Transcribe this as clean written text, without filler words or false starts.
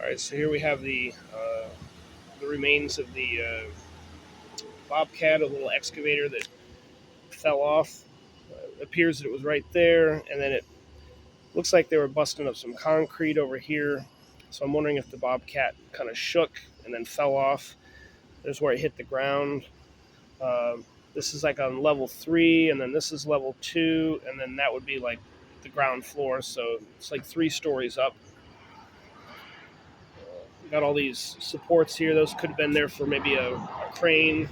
All right, so here we have the remains of the bobcat, a little excavator that fell off. It appears that it was right there, and then it looks like they were busting up some concrete over here. So I'm wondering if the bobcat kind of shook and then fell off. There's where it hit the ground. This is like on level 3, and then this is level 2, and then that would be like the ground floor. So it's like 3 stories up. Got all these supports here. Those could have been there for maybe a crane